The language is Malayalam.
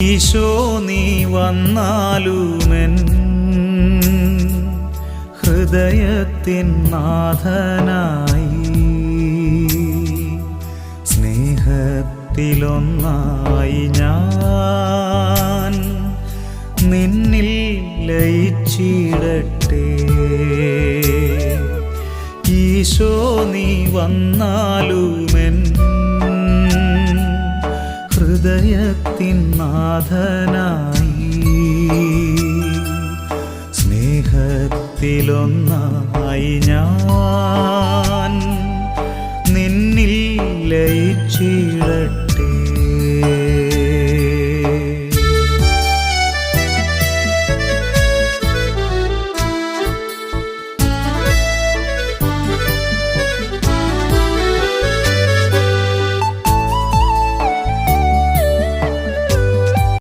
ഈശോ നീ വന്നാലുമെൻ ഹൃദയത്തിൻ നാഥനായി സ്നേഹത്തിലൊന്നായി ഞാൻ നിന്നിൽ ലയിച്ചിടട്ടെ. ഈശോ നീ വന്നാലുമെൻ ഹൃദയത്തിൻ നാഥനായി സ്നേഹത്തിലൊന്നായി ഞാൻ നിന്നിൽ ലയിച്ചിടട്ടെ.